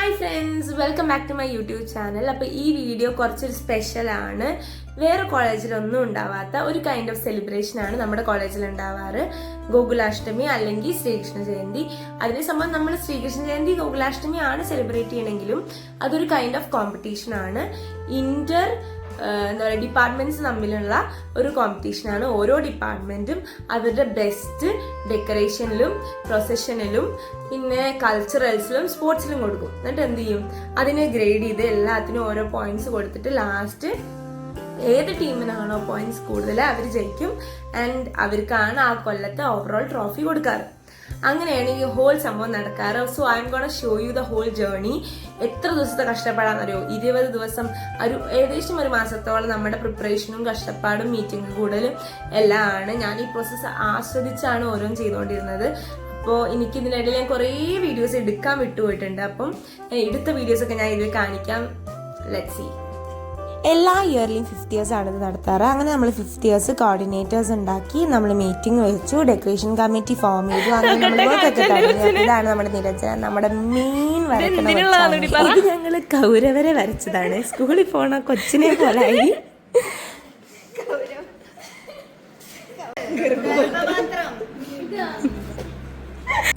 Hi friends, welcome back to my YouTube channel. അപ്പോൾ ഈ video കുറച്ചൊരു സ്പെഷ്യലാണ്. വേറെ കോളേജിലൊന്നും ഉണ്ടാവാത്ത ഒരു കൈൻഡ് ഓഫ് സെലിബ്രേഷൻ ആണ് നമ്മുടെ കോളേജിൽ ഉണ്ടാവാറ്. ഗോകുലാഷ്ടമി അല്ലെങ്കിൽ ശ്രീകൃഷ്ണ ജയന്തി. അതിനെ സംബന്ധം നമ്മൾ ശ്രീകൃഷ്ണ ജയന്തി ഗോകുലാഷ്ടമി ആണ് സെലിബ്രേറ്റ് ചെയ്യണമെങ്കിലും അതൊരു കൈൻഡ് ഓഫ് കോമ്പറ്റീഷൻ ആണ്. എന്താ പറയുക, ഡിപ്പാർട്ട്മെന്റ്സ് തമ്മിലുള്ള ഒരു കോമ്പറ്റീഷനാണ്. ഓരോ ഡിപ്പാർട്ട്മെന്റും അവരുടെ ബെസ്റ്റ് ഡെക്കറേഷനിലും പ്രൊസഷനിലും പിന്നെ കൾച്ചറൽസിലും സ്പോർട്സിലും കൊടുക്കും. എന്നിട്ട് എന്ത് ചെയ്യും, അതിനെ ഗ്രേഡ് ചെയ്ത് എല്ലാത്തിനും ഓരോ പോയിന്റ്സ് കൊടുത്തിട്ട് ലാസ്റ്റ് ഏത് ടീമിനാണോ പോയിന്റ്സ് കൂടുതൽ അവർ ജയിക്കും. ആൻഡ് അവർക്കാണ് ആ കൊല്ലത്തെ ഓവറോൾ ട്രോഫി കൊടുക്കാറ്. അങ്ങനെയാണ് ഈ ഹോൾ സംഭവം നടക്കാറ്. So I'm gonna show you the whole journey. എത്ര ദിവസത്തെ കഷ്ടപ്പാടാണെന്നറിയോ? 20 ദിവസം, ഏകദേശം ഒരു മാസത്തോളം നമ്മുടെ പ്രിപ്പറേഷനും കഷ്ടപ്പാടും മീറ്റിംഗ് കൂടുതലും എല്ലാം ആണ്. ഞാൻ ഈ പ്രോസസ്സ് ആസ്വദിച്ചാണ് ഓരോന്നും ചെയ്തുകൊണ്ടിരുന്നത്. അപ്പോൾ എനിക്കിതിനിടയിൽ ഞാൻ കുറേ വീഡിയോസ് എടുക്കാൻ വിട്ടുപോയിട്ടുണ്ട്. അപ്പം എടുത്ത വീഡിയോസൊക്കെ ഞാൻ ഇതിൽ കാണിക്കാം. Let's see. എല്ലാ ഇയർലിയും 50 years ആണ് ഇത് നടത്താറ്. അങ്ങനെ നമ്മൾ 50 years കോർഡിനേറ്റേഴ്സ് ഉണ്ടാക്കി, നമ്മൾ മീറ്റിംഗ് വെച്ചു, ഡെക്കറേഷൻ കമ്മിറ്റി ഫോം ചെയ്തു. അങ്ങനെ നമ്മൾ വർക്കൊക്കെ കഴിഞ്ഞു. ഇതാണ് നമ്മുടെ നിരഞ്ജന, നമ്മുടെ മെയിൻ വരയ്ക്കുന്ന. ഇത് ഞങ്ങൾ കൗരവരെ വരച്ചതാണ്. സ്കൂളിൽ പോണ കൊച്ചിനെ പോലായി.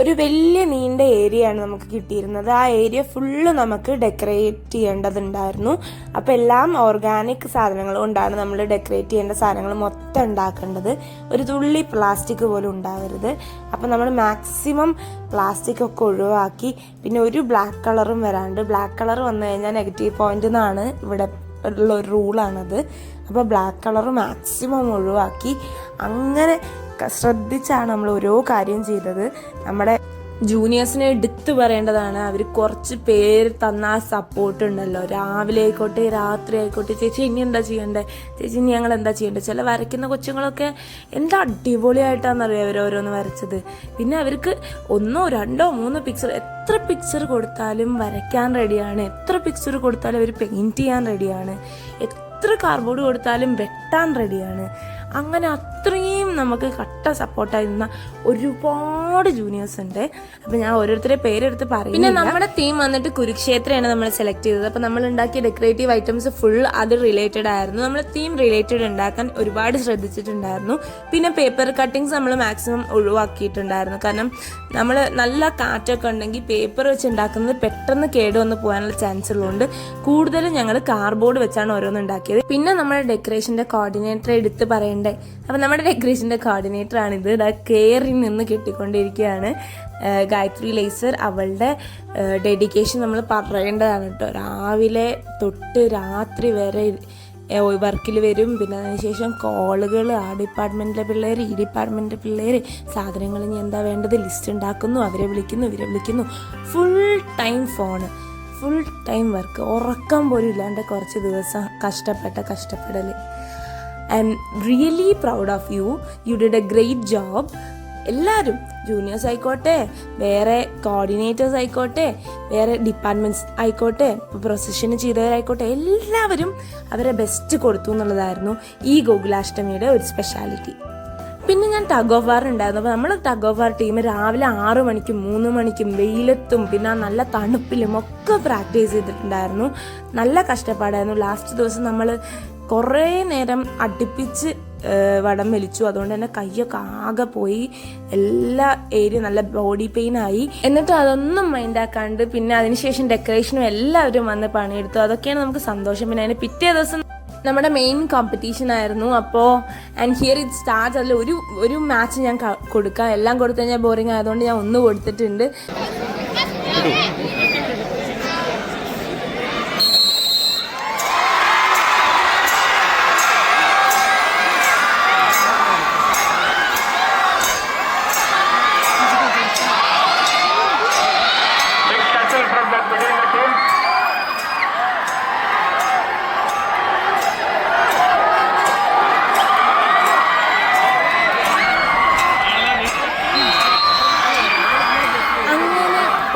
ഒരു വലിയ നീണ്ട ഏരിയ ആണ് നമുക്ക് കിട്ടിയിരുന്നത്. ആ ഏരിയ ഫുള്ള് നമുക്ക് ഡെക്കറേറ്റ് ചെയ്യേണ്ടതുണ്ടായിരുന്നു. അപ്പോൾ എല്ലാം ഓർഗാനിക് സാധനങ്ങൾ കൊണ്ടാണ് നമ്മൾ ഡെക്കറേറ്റ് ചെയ്യേണ്ട സാധനങ്ങൾ മൊത്തം ഉണ്ടാക്കേണ്ടത്. ഒരു തുള്ളി പ്ലാസ്റ്റിക് പോലും ഉണ്ടാവരുത്. അപ്പോൾ നമ്മൾ മാക്സിമം പ്ലാസ്റ്റിക് ഒക്കെ ഒഴിവാക്കി. പിന്നെ ഒരു ബ്ലാക്ക് കളറും വരാണ്ട്. ബ്ലാക്ക് കളർ വന്നു കഴിഞ്ഞാൽ നെഗറ്റീവ് പോയിന്റ് എന്നാണ് ഇവിടെ ഉള്ള ഒരു റൂളാണത്. അപ്പോൾ ബ്ലാക്ക് കളർ മാക്സിമം ഒഴിവാക്കി അങ്ങനെ ശ്രദ്ധിച്ചാണ് നമ്മൾ ഓരോ കാര്യം ചെയ്തത്. നമ്മുടെ ജൂനിയേഴ്സിനെ എടുത്തു പറയേണ്ടതാണ്. അവർ കുറച്ച് പേര് തന്ന ആ സപ്പോർട്ട് ഉണ്ടല്ലോ. രാവിലെ ആയിക്കോട്ടെ രാത്രി ആയിക്കോട്ടെ, ചേച്ചി ഇനി എന്താ ചെയ്യണ്ടേ, ചേച്ചി ഇനി ഞങ്ങൾ എന്താ ചെയ്യണ്ടേ. ചില വരയ്ക്കുന്ന കൊച്ചുങ്ങളൊക്കെ എന്താ അടിപൊളിയായിട്ടാണെന്നറിയാം അവരോരോന്ന് വരച്ചത്. പിന്നെ അവർക്ക് 1, 2, 3 പിക്ചർ, എത്ര പിക്ചർ കൊടുത്താലും വരയ്ക്കാൻ റെഡിയാണ്. എത്ര പിക്ചർ കൊടുത്താലും അവർ പെയിന്റ് ചെയ്യാൻ റെഡിയാണ്. എത്ര കാർഡ്ബോർഡ് കൊടുത്താലും വെട്ടാൻ റെഡിയാണ്. അങ്ങനെ അത്രയും നമുക്ക് കട്ട സപ്പോർട്ടായി നിന്ന ഒരുപാട് ജൂനിയേഴ്സ് ഉണ്ട്. അപ്പം ഞാൻ ഓരോരുത്തരെ പേരെടുത്ത് പറയും. പിന്നെ നമ്മുടെ തീം വന്നിട്ട് കുരുക്ഷേത്രയാണ് നമ്മൾ സെലക്ട് ചെയ്തത്. അപ്പം നമ്മൾ ഉണ്ടാക്കിയ ഡെക്കറേറ്റീവ് ഐറ്റംസ് ഫുൾ അത് റിലേറ്റഡ് ആയിരുന്നു. നമ്മൾ തീം റിലേറ്റഡ് ഉണ്ടാക്കാൻ ഒരുപാട് ശ്രദ്ധിച്ചിട്ടുണ്ടായിരുന്നു. പിന്നെ പേപ്പർ കട്ടിങ്സ് നമ്മൾ മാക്സിമം ഒഴിവാക്കിയിട്ടുണ്ടായിരുന്നു. കാരണം നമ്മൾ നല്ല കാറ്റൊക്കെ ഉണ്ടെങ്കിൽ പേപ്പർ വെച്ച് ഉണ്ടാക്കുന്നത് പെട്ടെന്ന് കേടുവന്ന് പോകാനുള്ള ചാൻസ് ഉള്ളതുകൊണ്ട് കൂടുതലും ഞങ്ങൾ കാർഡ്ബോർഡ് വെച്ചാണ് ഓരോന്ന് ഉണ്ടാക്കിയത്. പിന്നെ നമ്മുടെ ഡെക്കറേഷൻ്റെ കോർഡിനേറ്ററെ എടുത്ത് പറയേണ്ടത്. അപ്പം നമ്മുടെ ഡെക്കറേഷൻ്റെ കോർഡിനേറ്റർ ആണിത്. കെയറിൽ നിന്ന് കിട്ടിക്കൊണ്ടിരിക്കുകയാണ് ഗായത്രി ലേസർ. അവളുടെ ഡെഡിക്കേഷൻ നമ്മൾ പറയേണ്ടതാണ് കേട്ടോ. രാവിലെ തൊട്ട് രാത്രി വരെ വർക്കിൽ വരും. പിന്നെ അതിനുശേഷം കോളുകൾ, ആ ഡിപ്പാർട്ട്മെൻറ്റിലെ പിള്ളേർ, ഈ ഡിപ്പാർട്ട്മെൻറ്റിലെ പിള്ളേർ, സാധനങ്ങൾ ഇനി എന്താ വേണ്ടത് ലിസ്റ്റ് ഉണ്ടാക്കുന്നു, അവരെ വിളിക്കുന്നു, ഇവരെ വിളിക്കുന്നു. Full time phone, full time work, ഉറക്കം പോലും ഇല്ലാണ്ട് കുറച്ച് ദിവസം കഷ്ടപ്പെടൽ. I am really proud of you. You did a great job. എല്ലാവരും, ജൂനിയേഴ്സ് ആയിക്കോട്ടെ, വേറെ കോർഡിനേറ്റേഴ്സ് ആയിക്കോട്ടെ, വേറെ ഡിപ്പാർട്ട്മെൻറ്റ്സ് ആയിക്കോട്ടെ, പ്രൊസഷൻ ചെയ്തവരായിക്കോട്ടെ, എല്ലാവരും അവരെ ബെസ്റ്റ് കൊടുത്തു എന്നുള്ളതായിരുന്നു ഈ ഗോകുലാഷ്ടമിയുടെ ഒരു സ്പെഷ്യാലിറ്റി. പിന്നെ ഞാൻ ടഗ് ഓഫ് വാർ ഉണ്ടായിരുന്നു. അപ്പോൾ നമ്മൾ ടഗ് ഓഫ് വാർ ടീം രാവിലെ 6 മണിക്കും 3 മണിക്കും വെയിലത്തും പിന്നെ നല്ല തണുപ്പിലും ഒക്കെ പ്രാക്ടീസ് ചെയ്തിട്ടുണ്ടായിരുന്നു. നല്ല കഷ്ടപ്പാടായിരുന്നു. ലാസ്റ്റ് ദിവസം നമ്മൾ കുറേ നേരം അടുപ്പിച്ച് വടം വലിച്ചു. അതുകൊണ്ട് തന്നെ കൈയൊക്കെ ആകെ പോയി, എല്ലാ ഏരിയ നല്ല ബോഡി പെയിൻ ആയി. എന്നിട്ട് അതൊന്നും മൈൻഡാക്കാണ്ട് പിന്നെ അതിനുശേഷം ഡെക്കറേഷനും എല്ലാവരും വന്ന് പണിയെടുത്തു. അതൊക്കെയാണ് നമുക്ക് സന്തോഷം. പിന്നെ അതിന് പിറ്റേ ദിവസം നമ്മുടെ മെയിൻ കോമ്പറ്റീഷൻ ആയിരുന്നു. അപ്പോൾ ആൻഡ് ഹിയർ ഇറ്റ് സ്റ്റാർട്ട്. അതിൽ ഒരു മാച്ച് ഞാൻ കൊടുക്കാം. എല്ലാം കൊടുത്തു കഴിഞ്ഞാൽ ബോറിംഗ് ആയതുകൊണ്ട് ഞാൻ 1 കൊടുത്തിട്ടുണ്ട്.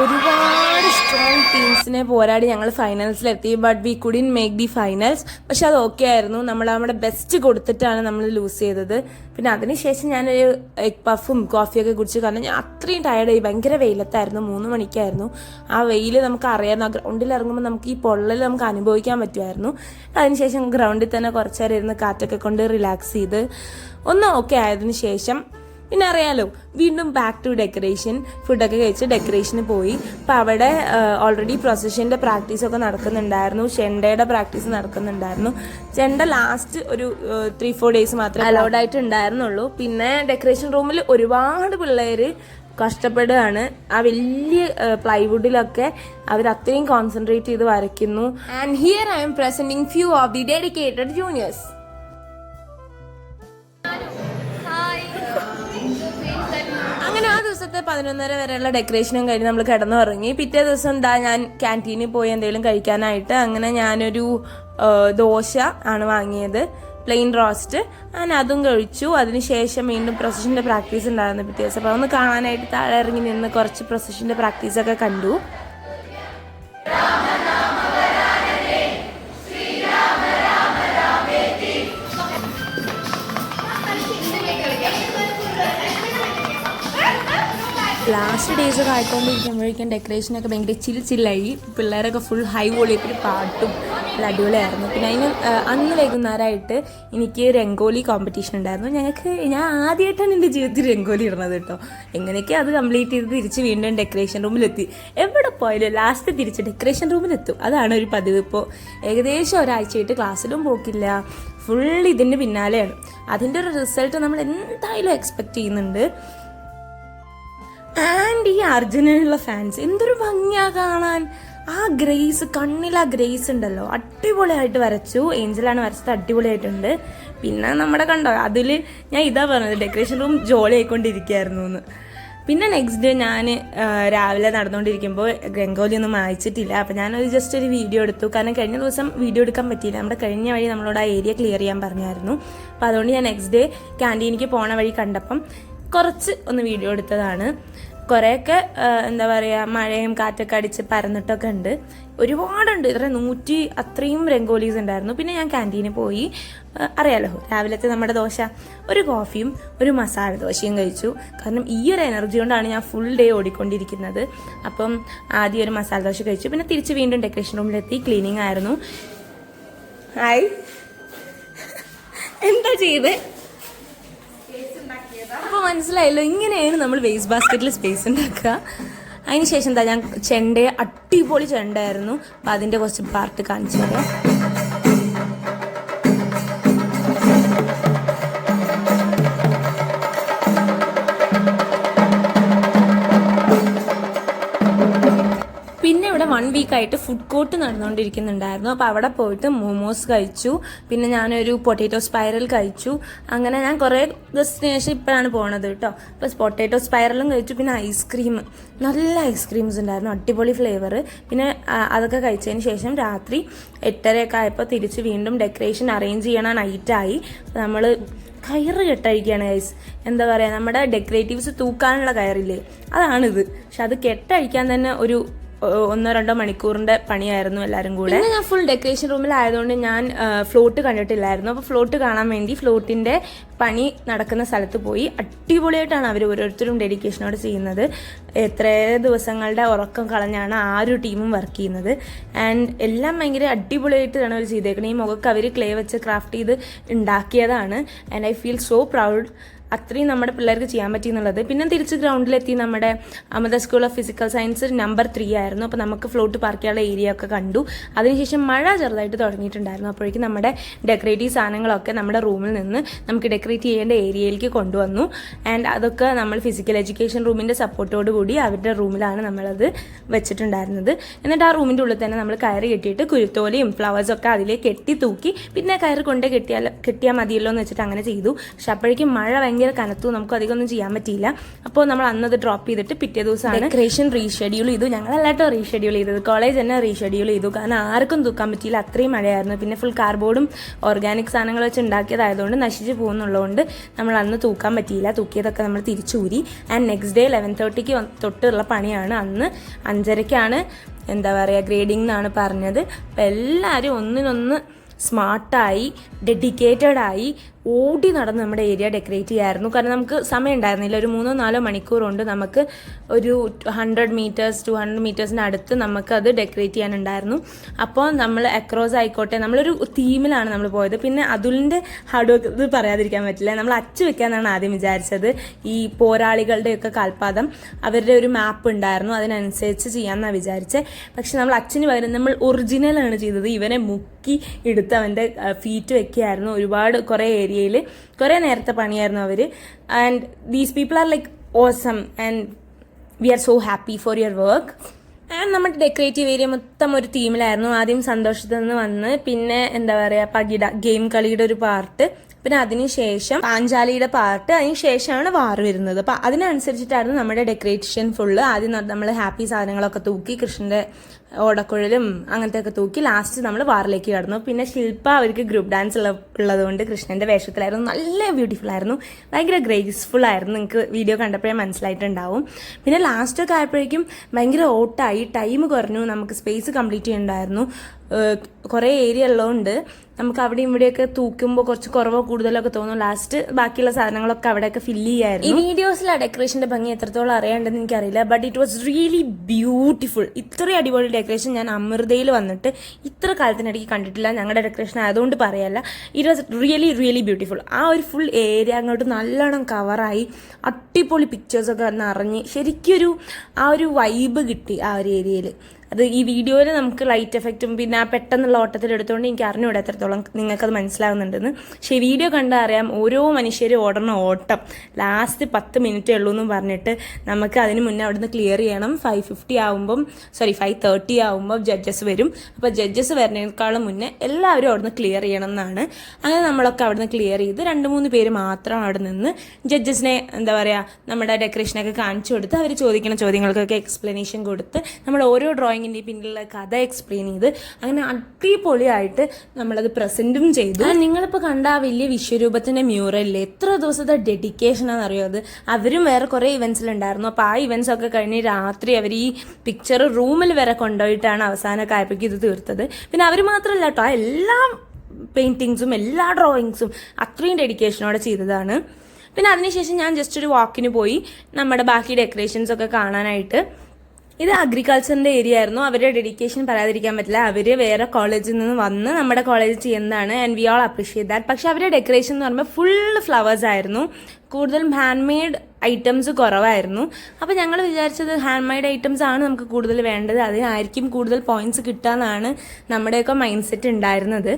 ഒരുപാട് സ്ട്രോങ് ടീംസിനെ പോരാടി ഞങ്ങൾ ഫൈനൽസിലെത്തി. But we couldn't make the finals. പക്ഷെ അത് ഓക്കെ ആയിരുന്നു. നമ്മൾ നമ്മുടെ ബെസ്റ്റ് കൊടുത്തിട്ടാണ് നമ്മൾ ലൂസ് ചെയ്തത്. പിന്നെ അതിനുശേഷം ഞാനൊരു എഗ് പഫും കോഫിയൊക്കെ കുടിച്ചു. കാരണം ഞാൻ അത്രയും ടയർഡായി. ഭയങ്കര വെയിലത്തായിരുന്നു. 3 മണിക്കായിരുന്നു. ആ വെയിൽ നമുക്ക് അറിയാമായിരുന്നു. ആ ഗ്രൗണ്ടിൽ ഇറങ്ങുമ്പോൾ നമുക്ക് ഈ പൊള്ളൽ നമുക്ക് അനുഭവിക്കാൻ പറ്റുമായിരുന്നു. അതിനുശേഷം ഗ്രൗണ്ടിൽ തന്നെ കുറച്ച് നേരം ഇരുന്ന് കാറ്റൊക്കെ കൊണ്ട് റിലാക്സ് ചെയ്ത് ഒന്ന് ഓക്കെ ആയതിനു ശേഷം പിന്നെ അറിയാലോ വീണ്ടും ബാക്ക് ടു ഡെക്കറേഷൻ. ഫുഡൊക്കെ കഴിച്ച് ഡെക്കറേഷന് പോയി. അപ്പം അവിടെ ഓൾറെഡി പ്രൊസഷൻ്റെ പ്രാക്ടീസൊക്കെ നടക്കുന്നുണ്ടായിരുന്നു. ചെണ്ടയുടെ പ്രാക്ടീസ് നടക്കുന്നുണ്ടായിരുന്നു. ചെണ്ട ലാസ്റ്റ് ഒരു 3-4 ഡേയ്സ് മാത്രമേ അലൗഡ് ആയിട്ട് ഉണ്ടായിരുന്നുള്ളൂ. പിന്നെ ഡെക്കറേഷൻ റൂമിൽ ഒരുപാട് പിള്ളേർ കഷ്ടപ്പെടുകയാണ്. ആ വലിയ പ്ലൈവുഡിലൊക്കെ അവർ അത്രയും കോൺസെൻട്രേറ്റ് ചെയ്ത് വരയ്ക്കുന്നു. And here I M presenting few of the dedicated juniors. അങ്ങനെ ആ ദിവസത്തെ 11:30 വരെയുള്ള ഡെക്കറേഷനും കഴിഞ്ഞ് നമ്മൾ കിടന്നുറങ്ങി. പിറ്റേ ദിവസം ഞാൻ ക്യാൻറ്റീനിൽ പോയി എന്തെങ്കിലും കഴിക്കാനായിട്ട് അങ്ങനെ ഞാനൊരു ദോശ ആണ് വാങ്ങിയത്, പ്ലെയിൻ റോസ്റ്റ്. അങ്ങനെ അതും കഴിച്ചു. അതിനുശേഷം വീണ്ടും പ്രൊസഷൻ്റെ പ്രാക്ടീസ് ഉണ്ടായിരുന്നു പിറ്റേ ദിവസം. അപ്പോൾ ഒന്ന് കാണാനായിട്ട് താഴെ ഇറങ്ങി നിന്ന് കുറച്ച് പ്രൊസഷൻ്റെ പ്രാക്ടീസൊക്കെ കണ്ടു. ലാസ്റ്റ് ഡേയ്സ് ഒക്കെ ആയിക്കൊണ്ടിരിക്കുമ്പോഴേക്കും ഡെക്കറേഷനൊക്കെ ഭയങ്കര ചില്ലായി. പിള്ളേരൊക്കെ ഫുൾ ഹൈ വോളിയത്തിൽ പാട്ടും നല്ല അടിപൊളിയായിരുന്നു. പിന്നെ അന്ന് വൈകുന്നേരമായിട്ട് എനിക്ക് രംഗോലി കോമ്പറ്റീഷൻ ഉണ്ടായിരുന്നു. ഞാൻ ആദ്യമായിട്ടാണ് എൻ്റെ ജീവിതത്തിൽ രംഗോലി ഇടുന്നത് കേട്ടോ. എങ്ങനെയൊക്കെ അത് കംപ്ലീറ്റ് ചെയ്ത് തിരിച്ച് വീണ്ടും ഡെക്കറേഷൻ റൂമിലെത്തി. എവിടെ പോയാലും ലാസ്റ്റ് തിരിച്ച് ഡെക്കറേഷൻ റൂമിലെത്തും. അതാണ് ഒരു പതിവ്. ഇപ്പോൾ ഏകദേശം ഒരാഴ്ചയായിട്ട് ക്ലാസ്സിലും പോക്കില്ല, ഫുൾ ഇതിൻ്റെ പിന്നാലെയാണ്. അതിൻ്റെ ഒരു റിസൾട്ട് നമ്മൾ എന്തായാലും എക്സ്പെക്റ്റ് ചെയ്യുന്നുണ്ട്. ആൻഡ് ഈ അർജുനുള്ള ഫാൻസ് എന്തൊരു ഭംഗിയാ കാണാൻ. ആ ഗ്രേസ്, കണ്ണിൽ ആ ഗ്രേസ് ഉണ്ടല്ലോ, അടിപൊളിയായിട്ട് വരച്ചു. ഏഞ്ചലാണ് വരച്ചത്, അടിപൊളിയായിട്ടുണ്ട്. പിന്നെ നമ്മുടെ കണ്ടോ, അതിൽ ഞാൻ ഇതാ പറഞ്ഞത്, ഡെക്കറേഷൻ റൂം ജോലി ആയിക്കൊണ്ടിരിക്കുകയായിരുന്നു എന്ന്. പിന്നെ നെക്സ്റ്റ് ഡേ ഞാൻ രാവിലെ നടന്നുകൊണ്ടിരിക്കുമ്പോൾ രംഗോലി ഒന്നും വായിച്ചിട്ടില്ല. അപ്പം ഞാനൊരു ജസ്റ്റ് ഒരു വീഡിയോ എടുത്തു. കാരണം കഴിഞ്ഞ ദിവസം വീഡിയോ എടുക്കാൻ പറ്റിയില്ല. നമ്മുടെ കഴിഞ്ഞ വഴി നമ്മളോട് ആ ഏരിയ ക്ലിയർ ചെയ്യാൻ പറഞ്ഞായിരുന്നു. അപ്പോൾ അതുകൊണ്ട് ഞാൻ നെക്സ്റ്റ് ഡേ ക്യാൻറ്റീനിലേക്ക് പോണ വഴി കണ്ടപ്പം കുറച്ച് ഒന്ന് വീഡിയോ എടുത്തതാണ്. കുറേയൊക്കെ എന്താ പറയുക, മഴയും കാറ്റൊക്കെ അടിച്ച് പരന്നിട്ടൊക്കെ ഉണ്ട്. ഒരുപാടുണ്ട്, 100 അത്രയും രംഗോലീസ് ഉണ്ടായിരുന്നു. പിന്നെ ഞാൻ ക്യാൻറ്റീനിൽ പോയി, അറിയാലോ രാവിലത്തെ നമ്മുടെ ദോശ, ഒരു കോഫിയും ഒരു മസാല ദോശയും കഴിച്ചു. കാരണം ഈ ഒരു എനർജി കൊണ്ടാണ് ഞാൻ ഫുൾ ഡേ ഓടിക്കൊണ്ടിരിക്കുന്നത്. അപ്പം ആദ്യം ഒരു മസാല ദോശ കഴിച്ചു. പിന്നെ തിരിച്ച് വീണ്ടും ഡെക്കറേഷൻ റൂമിലെത്തി. ക്ലീനിങ് ആയിരുന്നു. ഹായ്, എന്താ ചെയ്തേ? അപ്പോൾ മനസ്സിലായല്ലോ, ഇങ്ങനെയാണ് നമ്മൾ വേസ്റ്റ് ബാസ്ക്കറ്റിൽ സ്പേസ് ഉണ്ടാക്കുക. അതിനുശേഷം എന്താ, ഞാൻ ചെണ്ട, അടിപൊളി ചെണ്ടയായിരുന്നു. അപ്പം അതിൻ്റെ കുറച്ച് പാർട്ട് കാണിച്ചു തരാം. പിന്നെ ഇവിടെ 1 വീക്കായിട്ട് ഫുഡ് കോർട്ട് നടന്നുകൊണ്ടിരിക്കുന്നുണ്ടായിരുന്നു. അപ്പോൾ അവിടെ പോയിട്ട് മോമോസ് കഴിച്ചു. പിന്നെ ഞാനൊരു പൊട്ടാറ്റോ സ്പൈറൽ കഴിച്ചു. അങ്ങനെ ഞാൻ കുറേ ഡെസ്റ്റിനേഷൻ ഇപ്പോഴാണ് പോണത് കേട്ടോ. അപ്പോൾ പൊട്ടാറ്റോ സ്പൈറലും കഴിച്ചു. പിന്നെ ഐസ്ക്രീം, നല്ല ഐസ്ക്രീംസ് ഉണ്ടായിരുന്നു, അടിപൊളി ഫ്ലേവർ. പിന്നെ അതൊക്കെ കഴിച്ചതിന് ശേഷം രാത്രി 8:30 ആയപ്പോൾ തിരിച്ച് വീണ്ടും ഡെക്കറേഷൻ അറേഞ്ച് ചെയ്യണ നൈറ്റായി. നമ്മൾ കയറ് കെട്ടഴിക്കുകയാണ് ഗൈസ്. എന്താ പറയുക, നമ്മുടെ ഡെക്കറേറ്റീവ്സ് തൂക്കാനുള്ള കയറില്ലേ, അതാണിത്. പക്ഷെ അത് കെട്ടഴിക്കാൻ തന്നെ ഒരു 1-2 മണിക്കൂറിൻ്റെ പണിയായിരുന്നു എല്ലാവരും കൂടെ. പിന്നെ ഞാൻ ഫുൾ ഡെക്കറേഷൻ റൂമിലായതുകൊണ്ട് ഞാൻ ഫ്ലോട്ട് കണ്ടിട്ടില്ലായിരുന്നു. അപ്പോൾ ഫ്ലോട്ട് കാണാൻ വേണ്ടി ഫ്ലോട്ടിൻ്റെ പണി നടക്കുന്ന സ്ഥലത്ത് പോയി. അടിപൊളിയായിട്ടാണ് അവർ ഓരോരുത്തരും ഡെഡിക്കേഷനോടെ ചെയ്യുന്നത്. എത്ര ദിവസങ്ങളുടെ ഉറക്കം കളഞ്ഞാണ് ആ ഒരു ടീമും വർക്ക് ചെയ്യുന്നത്. ആൻഡ് എല്ലാം ഭയങ്കര അടിപൊളിയായിട്ടാണ് അവർ ചെയ്തേക്കുന്നത്. ഈ മുഖക്ക് അവർ ക്ലേ വെച്ച് ക്രാഫ്റ്റ് ചെയ്ത് ഉണ്ടാക്കിയതാണ്. And I feel so proud. അത്രയും നമ്മുടെ പിള്ളേർക്ക് ചെയ്യാൻ പറ്റി എന്നുള്ളത്. പിന്നെ തിരിച്ച് ഗ്രൗണ്ടിലെത്തി. നമ്മുടെ Amrita school of physical science number 3 ആയിരുന്നു. അപ്പോൾ നമുക്ക് ഫ്ലോട്ട് പാർക്ക് ചെയ്യാനുള്ള ഏരിയ ഒക്കെ കണ്ടു. അതിനുശേഷം മഴ ചെറുതായിട്ട് തുടങ്ങിയിട്ടുണ്ടായിരുന്നു. അപ്പോഴേക്കും നമ്മുടെ ഡെക്കറേറ്റീവ് സാധനങ്ങളൊക്കെ നമ്മുടെ റൂമിൽ നിന്ന് നമുക്ക് ഡെക്കറേറ്റ് ചെയ്യേണ്ട ഏരിയയിലേക്ക് കൊണ്ടുവന്നു. ആൻഡ് അതൊക്കെ നമ്മൾ ഫിസിക്കൽ എഡ്യൂക്കേഷൻ റൂമിൻ്റെ സപ്പോർട്ടോട് കൂടി അവരുടെ റൂമിലാണ് നമ്മളത് വെച്ചിട്ടുണ്ടായിരുന്നത്. എന്നിട്ട് ആ റൂമിൻ്റെ ഉള്ളിൽ തന്നെ നമ്മൾ കയറ് കെട്ടിയിട്ട് കുരുത്തോലയും ഫ്ലവേഴ്സൊക്കെ അതിലേക്ക് കെട്ടി തൂക്കി പിന്നെ കയറ് കൊണ്ട് കെട്ടിയാൽ മതിയല്ലോ എന്ന് വെച്ചിട്ട് അങ്ങനെ ചെയ്തു. പക്ഷെ അപ്പോഴേക്കും മഴ ഭയങ്കര ഭയങ്കര കനത്തു, നമുക്ക് അധികമൊന്നും ചെയ്യാൻ പറ്റിയില്ല. അപ്പോൾ നമ്മൾ അന്നത് ഡ്രോപ്പ് ചെയ്തിട്ട് പിറ്റേ ദിവസമാണ് ഡെക്കറേഷൻ റീഷെഡ്യൂൾ ചെയ്തു. ഞങ്ങളല്ലാട്ടോ റീഷെഡ്യൂൾ ചെയ്തത്, കോളേജ് തന്നെ റീഷെഡ്യൂൾ ചെയ്തു. കാരണം ആർക്കും തൂക്കാൻ പറ്റിയില്ല, അത്രയും മഴയായിരുന്നു. പിന്നെ ഫുൾ കാർഡ്ബോർഡും ഓർഗാനിക് സാധനങ്ങൾ വെച്ച് ഉണ്ടാക്കിയതായതുകൊണ്ട് നശിച്ച് പോകുന്നുള്ളതുകൊണ്ട് നമ്മൾ അന്ന് തൂക്കാൻ പറ്റിയില്ല. തൂക്കിയതൊക്കെ നമ്മൾ തിരിച്ചൂരി. ആൻഡ് നെക്സ്റ്റ് ഡേ 11:30 തൊട്ടുള്ള പണിയാണ്. അന്ന് 5:30 എന്താ പറയുക ഗ്രേഡിംഗ് എന്നാണ് പറഞ്ഞത്. അപ്പം എല്ലാവരും ഒന്നിനൊന്ന് സ്മാർട്ടായി ഡെഡിക്കേറ്റഡായി ഓടി നടന്ന് നമ്മുടെ ഏരിയ ഡെക്കറേറ്റ് ചെയ്യായിരുന്നു. കാരണം നമുക്ക് സമയം ഉണ്ടായിരുന്നില്ല. ഒരു 3-4 മണിക്കൂർ കൊണ്ട് നമുക്ക് ഒരു 100 മീറ്റേഴ്സ് 200 മീറ്റേഴ്സിന് അടുത്ത് നമുക്കത് ഡെക്കറേറ്റ് ചെയ്യാനുണ്ടായിരുന്നു. അപ്പോൾ നമ്മൾ അക്രോസ് ആയിക്കോട്ടെ, നമ്മളൊരു തീമിലാണ് നമ്മൾ പോയത്. പിന്നെ അതുലിൻ്റെ ഹാർഡ് വർക്ക് ഇത് പറയാതിരിക്കാൻ പറ്റില്ല. നമ്മൾ അച്ചു വെക്കാമെന്നാണ് ആദ്യം വിചാരിച്ചത്. ഈ പോരാളികളുടെയൊക്കെ കാൽപാദം അവരുടെ ഒരു മാപ്പ് ഉണ്ടായിരുന്നു, അതിനനുസരിച്ച് ചെയ്യാമെന്നാണ് വിചാരിച്ചത്. പക്ഷെ നമ്മൾ അച്ഛന് പകരം നമ്മൾ ഒറിജിനലാണ് ചെയ്തത്. ഇവനെ മുക്കി എടുത്ത് അവൻ്റെ ഫീറ്റ് വെക്കുകയായിരുന്നു. ഒരുപാട് കുറേ ഏരിയയിൽ കുറേ നേരത്തെ പണിയായിരുന്നു അവർ. And these people are like awesome and we are so happy for your work. And നമ്മുടെ ഡെക്കറേറ്റീവ് ഏരിയ മൊത്തം ഒരു തീമിലായിരുന്നു. ആദ്യം സന്തോഷത്തിൽ നിന്ന് വന്ന്, പിന്നെ എന്താ പറയുക പകിട ഗെയിം കളിയുടെ ഒരു പാർട്ട്, പിന്നെ അതിനുശേഷം പാഞ്ചാലിയുടെ പാർട്ട്, അതിന് ശേഷമാണ് വാർ വരുന്നത്. അപ്പം അതിനനുസരിച്ചിട്ടായിരുന്നു നമ്മുടെ ഡെക്കറേഷൻ ഫുള്ള്. ആദ്യം നമ്മൾ ഹാപ്പി സാധനങ്ങളൊക്കെ തൂക്കി, കൃഷ്ണൻ്റെ ഓടക്കുഴലും അങ്ങനത്തെ ഒക്കെ തൂക്കി, ലാസ്റ്റ് നമ്മൾ വാറിലേക്ക് കടന്നു. പിന്നെ ശില്പ അവർക്ക് ഗ്രൂപ്പ് ഡാൻസ് ഉള്ളതുകൊണ്ട് കൃഷ്ണൻ്റെ വേഷത്തിലായിരുന്നു. നല്ല ബ്യൂട്ടിഫുൾ ആയിരുന്നു, ഭയങ്കര ഗ്രേസ്ഫുൾ ആയിരുന്നു. നിങ്ങൾക്ക് വീഡിയോ കണ്ടപ്പോഴേ മനസ്സിലായിട്ടുണ്ടാവും. പിന്നെ ലാസ്റ്റൊക്കെ ആയപ്പോഴേക്കും ഭയങ്കര ഓട്ടായി, ടൈം കുറഞ്ഞു, നമുക്ക് സ്പേസ് കംപ്ലീറ്റ് ചെയ്യണ്ടായിരുന്നു. കുറേ ഏരിയ ഉള്ളതുകൊണ്ട് നമുക്ക് അവിടെ ഇവിടെയൊക്കെ തൂക്കുമ്പോൾ കുറച്ച് കുറവോ കൂടുതലൊക്കെ തോന്നും. ലാസ്റ്റ് ബാക്കിയുള്ള സാധനങ്ങളൊക്കെ അവിടെയൊക്കെ ഫില്ല് ചെയ്യായിരുന്നു. ഈ വീഡിയോസിൽ ആ ഡെക്കറേഷൻ്റെ ഭംഗി എത്രത്തോളം അറിയാണ്ടെന്ന് എനിക്കറിയില്ല, but it was really beautiful. ഇത്രയും അടിപൊളി ഡെക്കറേഷൻ ഞാൻ അമൃതയിൽ വന്നിട്ട് ഇത്ര കാലത്തിനിടയ്ക്ക് കണ്ടിട്ടില്ല. ഞങ്ങളുടെ ഡെക്കറേഷൻ ആയതുകൊണ്ട് പറയല്ല, it was really really beautiful. ആ ഒരു ഫുൾ ഏരിയ അങ്ങോട്ട് നല്ലോണം കവറായി, അടിപൊളി പിക്ചേഴ്സൊക്കെ നിറഞ്ഞ് ശരിക്കൊരു ആ ഒരു വൈബ് കിട്ടി ആ ഒരു ഏരിയയിൽ. അത് ഈ വീഡിയോയിൽ നമുക്ക് ലൈറ്റ് എഫക്റ്റും പിന്നെ ആ പെട്ടെന്നുള്ള ഓട്ടത്തിൽ എടുത്തുകൊണ്ട് എനിക്ക് അറിഞ്ഞൂടെ എത്രത്തോളം നിങ്ങൾക്കത് മനസ്സിലാവുന്നുണ്ടെന്ന്. പക്ഷേ വീഡിയോ കണ്ടാൽ അറിയാം, ഓരോ മനുഷ്യരും ഓടുന്ന ഓട്ടം ലാസ്റ്റ് 10 മിനിറ്റേ ഉള്ളൂ എന്ന് പറഞ്ഞിട്ട് നമുക്ക് അതിന് മുന്നേ അവിടുന്ന് ക്ലിയർ ചെയ്യണം. 5:30 ആവുമ്പം ജഡ്ജസ് വരും. അപ്പോൾ ജഡ്ജസ് വരുന്നതിനേക്കാളും മുന്നേ എല്ലാവരും അവിടുന്ന് ക്ലിയർ ചെയ്യണം എന്നാണ്. അങ്ങനെ നമ്മളൊക്കെ അവിടുന്ന് ക്ലിയർ ചെയ്ത് 2-3 പേര് മാത്രം അവിടെ നിന്ന് ജഡ്ജസിനെ എന്താ പറയുക നമ്മുടെ ഡെക്കറേഷനൊക്കെ കാണിച്ചു കൊടുത്ത് അവർ ചോദിക്കുന്ന ചോദ്യങ്ങൾക്കൊക്കെ എക്സ്പ്ലനേഷൻ കൊടുത്ത് നമ്മൾ ഓരോ ഡ്രോയിങ് പിന്നിലുള്ള കഥ എക്സ്പ്ലെയിൻ ചെയ്ത് അങ്ങനെ അടിപൊളിയായിട്ട് നമ്മളത് പ്രസന്റും ചെയ്തു. നിങ്ങളിപ്പോൾ കണ്ട ആ വലിയ വിശ്വരൂപത്തിന്റെ മ്യൂറലിൽ എത്ര ദിവസത്തെ ഡെഡിക്കേഷനാണെന്ന് അറിയോ അത്. അവരും വേറെ കുറേ ഇവന്റ്സിലുണ്ടായിരുന്നു. അപ്പോൾ ആ ഇവന്റ്സ് ഒക്കെ കഴിഞ്ഞ് രാത്രി അവർ ഈ പിക്ചർ റൂമിൽ വരെ കൊണ്ടുപോയിട്ടാണ് അവസാനമൊക്കെ ആയപ്പോഴേക്കും ഇത് തീർത്തത്. പിന്നെ അവർ മാത്രമല്ല കേട്ടോ, എല്ലാ പെയിന്റിങ്സും എല്ലാ ഡ്രോയിങ്സും അത്രയും ഡെഡിക്കേഷനോടെ ചെയ്തതാണ്. പിന്നെ അതിനുശേഷം ഞാൻ ജസ്റ്റ് ഒരു വാക്കിന് പോയി നമ്മുടെ ബാക്കി ഡെക്കറേഷൻസ് ഒക്കെ കാണാനായിട്ട്. ഇത് അഗ്രികൾച്ചറിൻ്റെ ഏരിയ ആയിരുന്നു. അവരുടെ ഡെഡിക്കേഷൻ പറയാതിരിക്കാൻ പറ്റില്ല. അവർ വേറെ കോളേജിൽ നിന്ന് വന്ന് നമ്മുടെ കോളേജിൽ ചെയ്യുന്നതാണ്, and we all appreciate that. പക്ഷെ അവരുടെ ഡെക്കറേഷൻ എന്ന് പറയുമ്പോൾ ഫുൾ ഫ്ലവേഴ്സ് ആയിരുന്നു. കൂടുതലും ഹാൻഡ് മെയ്ഡ് ഐറ്റംസ് കുറവായിരുന്നു. അപ്പോൾ ഞങ്ങൾ വിചാരിച്ചത് ഹാൻഡ് മെയ്ഡ് ഐറ്റംസ് ആണ് നമുക്ക് കൂടുതൽ വേണ്ടത്, അതിനായിരിക്കും കൂടുതൽ പോയിന്റ്സ് കിട്ടാമെന്നാണ് നമ്മുടെയൊക്കെ മൈൻഡ് സെറ്റ് ഉണ്ടായിരുന്നത്.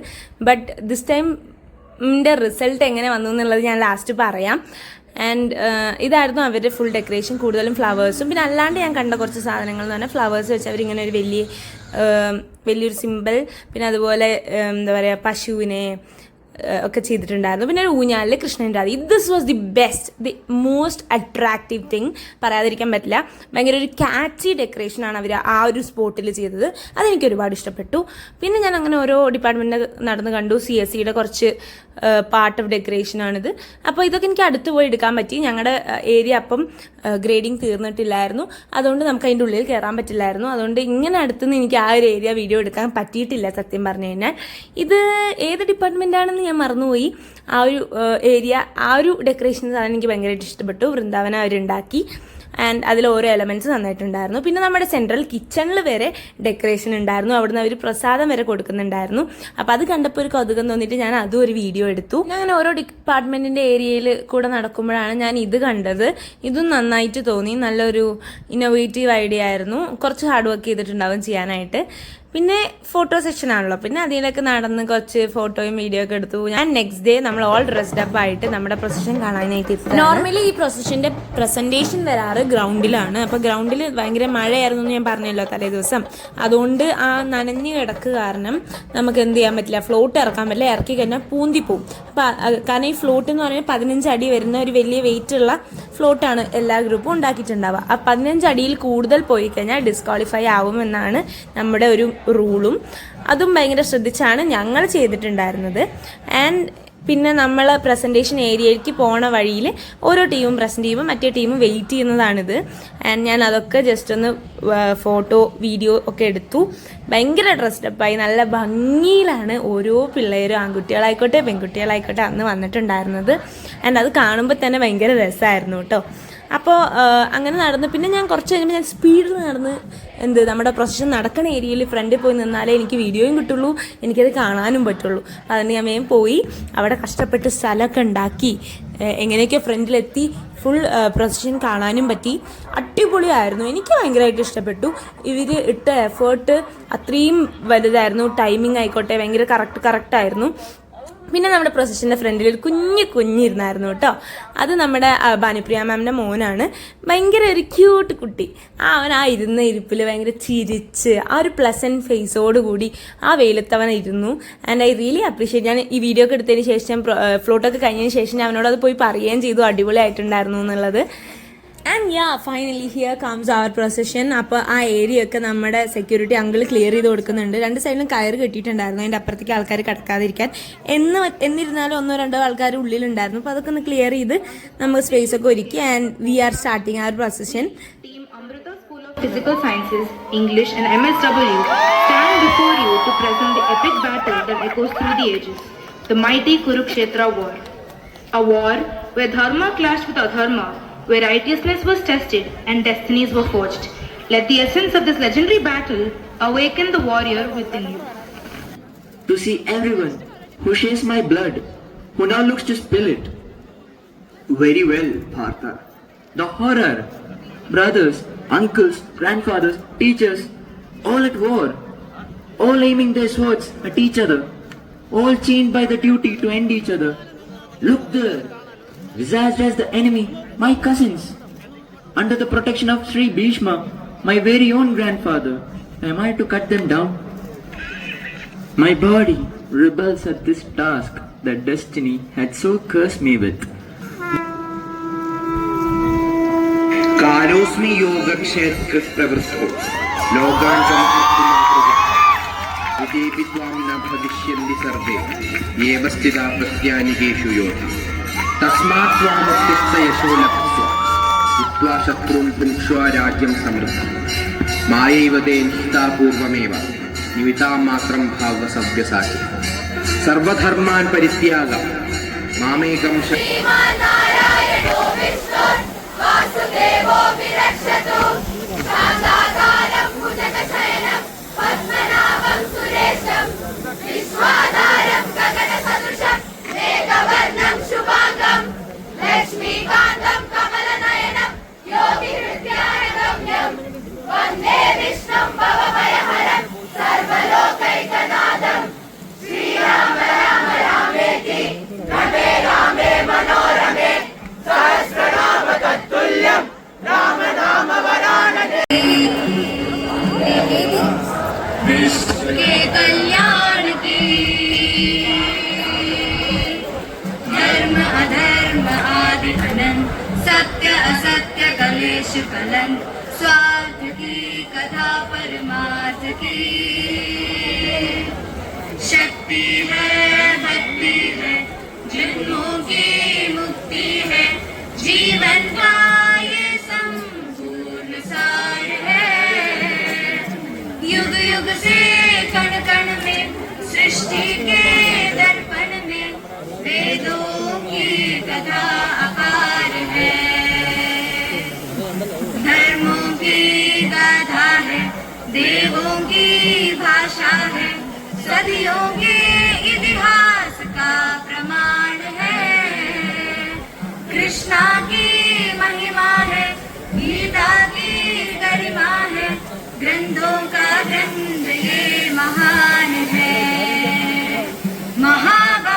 ബട്ട് ദിസ് ടൈം റിസൾട്ട് എങ്ങനെ വന്നു എന്നുള്ളത് ഞാൻ ലാസ്റ്റ് പറയാം. ആൻഡ് ഇതായിരുന്നു അവരുടെ ഫുൾ ഡെക്കറേഷൻ, കൂടുതലും ഫ്ലവേഴ്സും. പിന്നെ അല്ലാണ്ട് ഞാൻ കണ്ട കുറച്ച് സാധനങ്ങൾ എന്ന് പറഞ്ഞാൽ ഫ്ലവേഴ്സ് വെച്ച് അവരിങ്ങനെ ഒരു വലിയൊരു സിമ്പിൾ, പിന്നെ അതുപോലെ എന്താ പറയുക പശുവിനെ ഒക്കെ ചെയ്തിട്ടുണ്ടായിരുന്നു. പിന്നെ ഒരു ഊഞ്ഞാലിൽ കൃഷ്ണൻ്റെ Radha. This was the best, the most attractive thing, പറയാതിരിക്കാൻ പറ്റില്ല. ഭയങ്കര ഒരു ക്യാച്ചി ഡെക്കറേഷനാണ് അവർ ആ ഒരു സ്പോട്ടിൽ ചെയ്തത്. അതെനിക്ക് ഒരുപാട് ഇഷ്ടപ്പെട്ടു. പിന്നെ ഞാൻ അങ്ങനെ ഓരോ ഡിപ്പാർട്ട്മെൻറ്റ് നടന്ന് കണ്ടു. CSEയുടെ കുറച്ച് പാർട്ട് ഓഫ് ഡെക്കറേഷനാണിത്. അപ്പോൾ ഇതൊക്കെ എനിക്ക് അടുത്ത് പോയി എടുക്കാൻ പറ്റി. ഞങ്ങളുടെ ഏരിയ അപ്പം ഗ്രേഡിങ് തീർന്നിട്ടില്ലായിരുന്നു, അതുകൊണ്ട് നമുക്ക് അതിൻ്റെ ഉള്ളിൽ കയറാൻ പറ്റില്ലായിരുന്നു. അതുകൊണ്ട് ഇങ്ങനെ അടുത്തുനിന്ന് എനിക്ക് ആ ഒരു ഏരിയ വീഡിയോ എടുക്കാൻ പറ്റിയിട്ടില്ല സത്യം പറഞ്ഞു കഴിഞ്ഞാൽ. ഇത് ഏത് ഡിപ്പാർട്ട്മെൻറ്റാണെന്ന് ഞാൻ മറന്നുപോയി. ആ ഒരു ഏരിയ, ആ ഒരു ഡെക്കറേഷൻ സാധനം എനിക്ക് ഭയങ്കരമായിട്ട് ഇഷ്ടപ്പെട്ടു. വൃന്ദാവനം അവരുണ്ടാക്കി, ആൻഡ് അതിൽ ഓരോ എലമെൻറ്റ്സ് നന്നായിട്ടുണ്ടായിരുന്നു. പിന്നെ നമ്മുടെ സെൻട്രൽ കിച്ചണിൽ വരെ ഡെക്കറേഷൻ ഉണ്ടായിരുന്നു. അവിടുന്ന് അവർ പ്രസാദം വരെ കൊടുക്കുന്നുണ്ടായിരുന്നു. അപ്പോൾ അത് കണ്ടപ്പോൾ ഒരു കൗതുകം തോന്നിയിട്ട് ഞാൻ അതും ഒരു വീഡിയോ എടുത്തു. ഞാൻ അങ്ങനെ ഓരോ ഡിപ്പാർട്ട്മെൻറ്റിൻ്റെ ഏരിയയിൽ കൂടെ നടക്കുമ്പോഴാണ് ഞാൻ ഇത് കണ്ടത്. ഇതും നന്നായിട്ട് തോന്നി, നല്ലൊരു ഇന്നോവേറ്റീവ് ഐഡിയ ആയിരുന്നു. കുറച്ച് ഹാർഡ് വർക്ക് ചെയ്തിട്ടുണ്ടാവും ചെയ്യാനായിട്ട്. പിന്നെ ഫോട്ടോ സെക്ഷൻ ആണല്ലോ, പിന്നെ അതിലൊക്കെ നടന്ന് കുറച്ച് ഫോട്ടോയും വീഡിയോ ഒക്കെ എടുത്തു. ഞാൻ നെക്സ്റ്റ് ഡേ നമ്മൾ ഓൾ ഡ്രസ്ഡ് അപ്പ് ആയിട്ട് നമ്മുടെ പ്രൊസഷൻ കാണാനായിട്ട്. നോർമലി ഈ പ്രൊസഷന്റെ പ്രസന്റേഷൻ വരാറ് ഗ്രൗണ്ടിലാണ്. അപ്പോൾ ഗ്രൗണ്ടിൽ ഭയങ്കര മഴയായിരുന്നു എന്ന് ഞാൻ പറഞ്ഞല്ലോ തലേ ദിവസം. അതുകൊണ്ട് ആ നനഞ്ഞ് കിടക്ക് കാരണം നമുക്ക് എന്ത് ചെയ്യാൻ പറ്റില്ല, ഫ്ലോട്ട് ഇറക്കാൻ പറ്റില്ല. ഇറക്കി കഴിഞ്ഞാൽ പൂന്തിപ്പോവും. കാരണം ഈ ഫ്ലോട്ട് എന്ന് പറയുന്നത് 15 അടി വരുന്ന ഒരു വലിയ വെയിറ്റ് ഉള്ള ഫ്ലോട്ടാണ് എല്ലാ ഗ്രൂപ്പും ഉണ്ടാക്കിയിട്ടുണ്ടാവുക. ആ 15 അടിയിൽ കൂടുതൽ പോയി കഴിഞ്ഞാൽ ഡിസ്ക്വാളിഫൈ ആവുമെന്നാണ് നമ്മുടെ ഒരു റൂളും. അതും ഭയങ്കര ശ്രദ്ധിച്ചാണ് ഞങ്ങൾ ചെയ്തിട്ടുണ്ടായിരുന്നത്. ആൻഡ് പിന്നെ നമ്മൾ പ്രസൻറ്റേഷൻ ഏരിയയിലേക്ക് പോണ വഴിയിൽ ഓരോ ടീമും പ്രസൻറ്റ് ചെയ്യുമ്പോൾ മറ്റേ ടീമും വെയിറ്റ് ചെയ്യുന്നതാണിത്. ആൻഡ് ഞാൻ അതൊക്കെ ജസ്റ്റ് ഒന്ന് ഫോട്ടോ വീഡിയോ ഒക്കെ എടുത്തു. ഭയങ്കര ഡ്രസ്ഡപ്പായി നല്ല ഭംഗിയിലാണ് ഓരോ പിള്ളേരും, ആൺകുട്ടികളായിക്കോട്ടെ പെൺകുട്ടികളായിക്കോട്ടെ, അന്ന് വന്നിട്ടുണ്ടായിരുന്നത്. ആൻഡ് അത് കാണുമ്പോൾ തന്നെ ഭയങ്കര രസമായിരുന്നു കേട്ടോ. അപ്പോൾ അങ്ങനെ നടന്ന് പിന്നെ ഞാൻ കുറച്ച് കഴിയുമ്പോൾ ഞാൻ സ്പീഡിൽ നടന്ന് നമ്മുടെ പ്രൊസഷൻ നടക്കുന്ന ഏരിയയിൽ ഫ്രണ്ടിൽ പോയി നിന്നാലേ എനിക്ക് വീഡിയോയും കിട്ടുള്ളൂ, എനിക്കത് കാണാനും പറ്റുള്ളൂ. അതിന് ഞാൻ വേഗം പോയി അവിടെ കഷ്ടപ്പെട്ട് സ്ഥലമൊക്കെ ഉണ്ടാക്കി എങ്ങനെയൊക്കെ ഫ്രണ്ടിലെത്തി ഫുൾ പ്രൊസഷൻ കാണാനും പറ്റി. അടിപൊളിയായിരുന്നു, എനിക്ക് ഭയങ്കരമായിട്ട് ഇഷ്ടപ്പെട്ടു. ഇവർ ഇട്ട എഫേർട്ട് അത്രയും വലുതായിരുന്നു. ടൈമിംഗ് ആയിക്കോട്ടെ ഭയങ്കര കറക്റ്റായിരുന്നു. പിന്നെ നമ്മുടെ പ്രൊസഷൻ്റെ ഫ്രണ്ടിൽ ഒരു കുഞ്ഞിരുന്നായിരുന്നു കേട്ടോ. അത് നമ്മുടെ ഭാനുപ്രിയ മാമിൻ്റെ മോനാണ്. ഭയങ്കര ഒരു ക്യൂട്ട് കുട്ടി. അവൻ ആ ഇരുന്ന ഇരിപ്പിൽ ഭയങ്കര ചിരിച്ച് ആ ഒരു പ്ലസൻറ്റ് ഫേസോട് കൂടി ആ വെയിലത്തവൻ ഇരുന്നു. And I really appreciate. ഞാൻ ഈ വീഡിയോ ഒക്കെ എടുത്തതിന് ശേഷം ഫ്ലോട്ടൊക്കെ കഴിഞ്ഞതിന് ശേഷം ഞാൻ അവനോട് അത് പോയി പറയുകയും ചെയ്തു അടിപൊളിയായിട്ടുണ്ടായിരുന്നു എന്നുള്ളത്. And finally here comes our procession. അപ്പോൾ ആ ഏരിയ ഒക്കെ നമ്മുടെ സെക്യൂരിറ്റി അങ്കിൾ ക്ലിയർ ചെയ്ത് കൊടുക്കുന്നുണ്ട്. 2 സൈഡിലും കയറ് കെട്ടിയിട്ടുണ്ടായിരുന്നു അതിൻ്റെ അപ്പുറത്തേക്ക് ആൾക്കാർ കടക്കാതിരിക്കാൻ. എന്നിരുന്നാലും 1-2 ആൾക്കാർ ഉള്ളിലുണ്ടായിരുന്നു. അപ്പോൾ അതൊക്കെ ഒന്ന് ക്ലിയർ ചെയ്ത് നമുക്ക് സ്പേസ് ഒക്കെ ഒരുക്കി. And we are starting our procession. Physical Sciences, English and MSW stand before you to present the epic battle that echoes through the ages, the mighty Kurukshetra war. A war where dharma clashed with adharma, where righteousness was tested and destinies were forged. Let the essence of this legendary battle awaken the warrior within you. To see everyone who shares my blood, who now looks to spill it. Very well, Partha. The horror. Brothers, uncles, grandfathers, teachers, all at war. All aiming their swords at each other. All chained by the duty to end each other. Look there. Visaged as the enemy, my cousins. Under the protection of Sri Bhishma, my very own grandfather. Am I to cut them down? My body rebels at this task that destiny had so cursed me with. कालोस्मि योगक्षेत्रप्रवृत्तो लोकान् विदेपि त्वां न भविष्यन्ति सर्वे एव स्थिता प्रत्यानिकेषु योधि तस्मात् त्वामुत्तिष्ठ यशो लभस्व जित्वा शत्रून् पुङ्क्ष्वा राज्यं समृद्धम् मायैव ते निहिता पूर्वमेव निमितां मात्रं भावसव्यसाचि सर्वधर्मान् परित्याग मामेकं वासुदेवो विरक्षतु साङ्गाकारं भुजगशयनं पद्मनाभं सुरेशं विश्वाधारं गगनसदृशं मेघवर्णं शुभाङ्गं लक्ष्मीकान्तं कमलनयनं योगिहृद्यानगम्यं वन्दे विष्णुं भवभयहरं सर्वलोकैकनाथं श्रीराम राम रामेति रमे रामे मनोरमे सहस्रनाम तत्तुल्यं राम नाम वरानने विश्व के कल्याण की धर्म अधर्म आदि अनंत सत्य असत्य कलेश कलंक स्वार्थ की कथा परमार्थ की शक्ति है भक्ति है जन्मों की मुक्ति है जीवन का ये संपूर्ण सार है युग युग से कण कण में सृष्टि के दर्पण में वेदों की कथा अपार है धर्मों की गाथा है देवों की भाषा है सदियों के इतिहास का प्रमाण है कृष्णा की महिमा है गीता की गरिमा है ग्रंथों का ग्रंथ ये महान है। महाभारत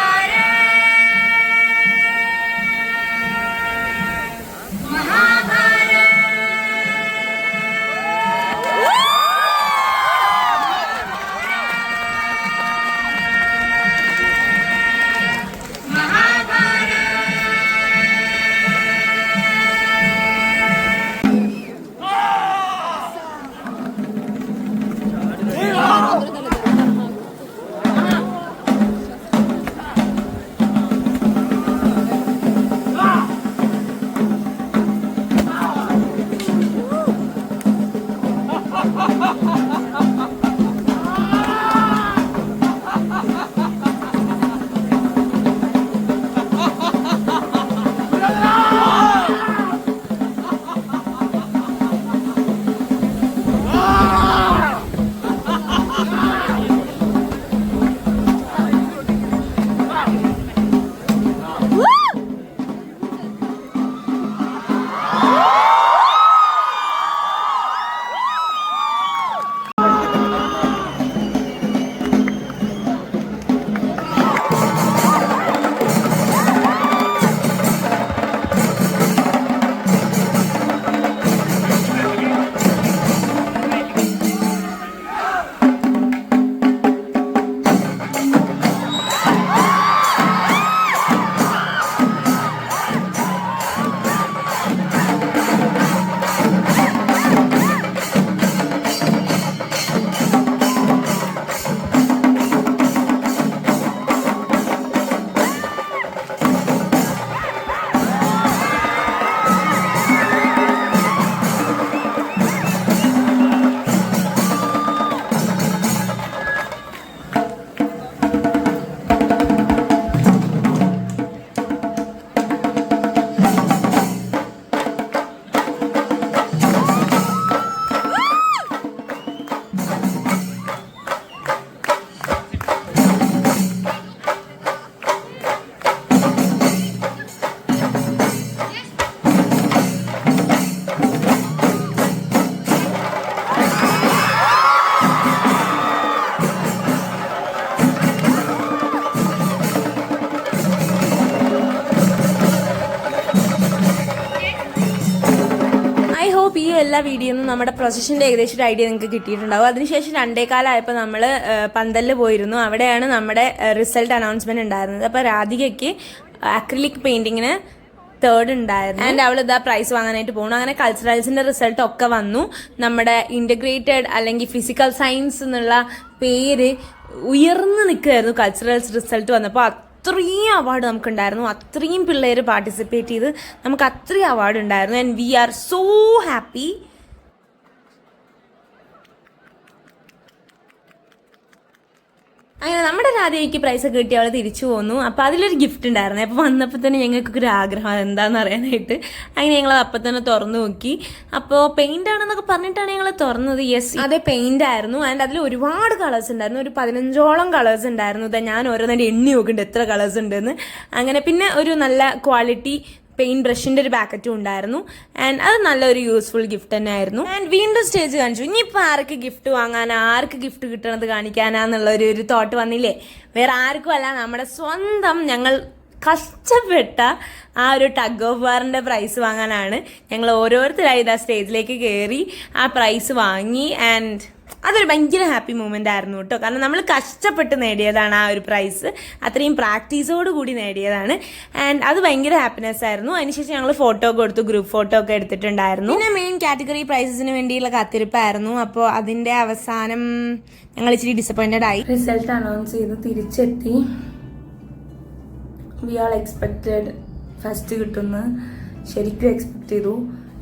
ഈ എല്ലാ വീഡിയോന്നും നമ്മുടെ പ്രൊസഷൻ്റെ ഏകദേശം ഒരു ഐഡിയ നിങ്ങൾക്ക് കിട്ടിയിട്ടുണ്ടാവും. അതിനുശേഷം 2:15 നമ്മൾ പന്തലിൽ പോയിരുന്നു. അവിടെയാണ് നമ്മുടെ റിസൾട്ട് അനൗൺസ്മെന്റ് ഉണ്ടായിരുന്നത്. അപ്പോൾ രാധികയ്ക്ക് അക്രിലിക് പെയിന്റിങ്ങിന് 3rd ഉണ്ടായിരുന്നു. ആൻഡ് അവൾ ഇതാ പ്രൈസ് വാങ്ങാനായിട്ട് പോകണം. അങ്ങനെ കൾച്ചറൽസിന്റെ റിസൾട്ട് ഒക്കെ വന്നു. നമ്മുടെ ഇന്റഗ്രേറ്റഡ് അല്ലെങ്കിൽ ഫിസിക്കൽ സയൻസ് എന്നുള്ള പേര് ഉയർന്നു നിൽക്കുകയായിരുന്നു കൾച്ചറൽസ് റിസൾട്ട് വന്നപ്പോൾ. അത്രയും അവാർഡ് നമുക്കുണ്ടായിരുന്നു. അത്രയും പിള്ളേർ പാർട്ടിസിപ്പേറ്റ് ചെയ്ത് നമുക്ക് അത്രയും അവാർഡ് ഉണ്ടായിരുന്നു. And we are so happy. അങ്ങനെ നമ്മുടെ രാധയ്ക്ക് പ്രൈസ് കിട്ടി അവൾ തിരിച്ചു പോന്നു. അപ്പോൾ അതിലൊരു ഗിഫ്റ്റ് ഉണ്ടായിരുന്നു. അപ്പോൾ വന്നപ്പോൾ തന്നെ ഞങ്ങൾക്കൊക്കെ ഒരു ആഗ്രഹം എന്താണെന്ന് അറിയാനായിട്ട്. അങ്ങനെ ഞങ്ങൾ അപ്പം തന്നെ തുറന്നു നോക്കി. അപ്പോൾ പെയിന്റ് ആണെന്നൊക്കെ പറഞ്ഞിട്ടാണ് ഞങ്ങൾ തുറന്നത്. യെസ്, അതേ പെയിന്റ് ആയിരുന്നു. ആൻഡ് അതിൽ ഒരുപാട് കളേഴ്സ് ഉണ്ടായിരുന്നു. ഒരു 15ഓളം കളേഴ്സ് ഉണ്ടായിരുന്നു. ഇതാ ഞാൻ ഓരോന്നായിട്ട് എണ്ണി നോക്കുന്നുണ്ട് എത്ര കളേഴ്സ് ഉണ്ടെന്ന്. അങ്ങനെ പിന്നെ ഒരു നല്ല ക്വാളിറ്റി പെയിന്റ് ബ്രഷിന്റെ ഒരു പാക്കറ്റും ഉണ്ടായിരുന്നു. ആൻഡ് അത് നല്ലൊരു യൂസ്ഫുൾ ഗിഫ്റ്റ് തന്നെ ആയിരുന്നു. ആൻഡ് വീണ്ടും സ്റ്റേജ് കാണിച്ചു. ഇനിയിപ്പോൾ ആർക്ക് ഗിഫ്റ്റ് വാങ്ങാനാ, ആർക്ക് ഗിഫ്റ്റ് കിട്ടണത് കാണിക്കാനാന്നുള്ള ഒരു തോട്ട് വന്നില്ലേ. വേറെ ആർക്കും അല്ല, നമ്മുടെ സ്വന്തം ഞങ്ങൾ കഷ്ടപ്പെട്ട ആ ഒരു ടഗ് ഓഫ് വാറിന്റെ പ്രൈസ് വാങ്ങാനാണ്. ഞങ്ങൾ ഓരോരുത്തരായി ഇതാ സ്റ്റേജിലേക്ക് കയറി ആ പ്രൈസ് വാങ്ങി. ആൻഡ് അതൊരു ഭയങ്കര ഹാപ്പി മൂമെന്റ് ആയിരുന്നു കേട്ടോ. കാരണം നമ്മൾ കഷ്ടപ്പെട്ട് നേടിയതാണ് ആ ഒരു പ്രൈസ്. അത്രയും പ്രാക്ടീസോട് കൂടി നേടിയതാണ്. ആൻഡ് അത് ഭയങ്കര ഹാപ്പിനെസ് ആയിരുന്നു. അതിനുശേഷം ഞങ്ങൾ ഫോട്ടോ ഒക്കെ എടുത്തു, ഗ്രൂപ്പ് ഫോട്ടോ ഒക്കെ എടുത്തിട്ടുണ്ടായിരുന്നു. പിന്നെ മെയിൻ കാറ്റഗറി പ്രൈസസിന് വേണ്ടിയുള്ള കാത്തിരിപ്പായിരുന്നു. അപ്പോൾ അതിന്റെ അവസാനം ഞങ്ങൾ ഇച്ചിരി ഡിസപ്പോയിന്റഡ് ആയി. റിസൾട്ട് അനൗൺസ് ചെയ്ത് തിരിച്ചെത്തി. വി ആൾ എക്സ്പെക്റ്റഡ് ഫസ്റ്റ് കിട്ടുമെന്ന് ശരിക്കും എക്സ്പെക്ട് ചെയ്തു.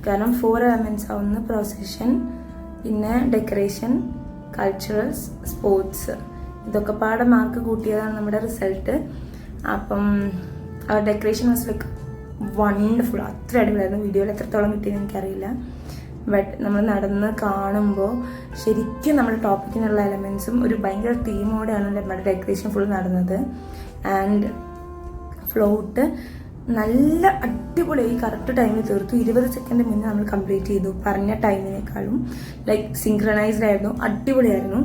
കാരണം 4 എലമെന്റ്സ് ആവുന്ന പ്രൊസഷൻ, പിന്നെ ഡെക്കറേഷൻ, കൾച്ചറൽസ്, സ്പോർട്സ്, ഇതൊക്കെ പാടെ മാർക്ക് കൂട്ടിയതാണ് നമ്മുടെ റിസൾട്ട്. അപ്പം ആ ഡെക്കറേഷൻ വാസ് ലൈക്ക് വണ്ടർഫുൾ. അത്ര അടിപൊളിയായിരുന്നു. വീഡിയോയിൽ എത്രത്തോളം കിട്ടിയെന്ന് എനിക്കറിയില്ല. ബട്ട് നമ്മൾ നടന്ന് കാണുമ്പോൾ ശരിക്കും നമ്മുടെ ടോപ്പിക്കിനുള്ള എലമെന്റ്സും ഒരു ഭയങ്കര തീമോടെയാണ് നമ്മുടെ ഡെക്കറേഷൻ ഫുൾ നടന്നത്. ആൻഡ് ഫ്ലോട്ട് നല്ല അടിപൊളിയായി കറക്റ്റ് ടൈമിൽ തീർത്തു. 20 സെക്കൻഡ് മുന്നേ നമ്മൾ കംപ്ലീറ്റ് ചെയ്തു. പറഞ്ഞ ടൈമിനേക്കാളും ലൈക്ക് സിങ്ക്രണൈസ്ഡ് ആയിരുന്നു, അടിപൊളിയായിരുന്നു.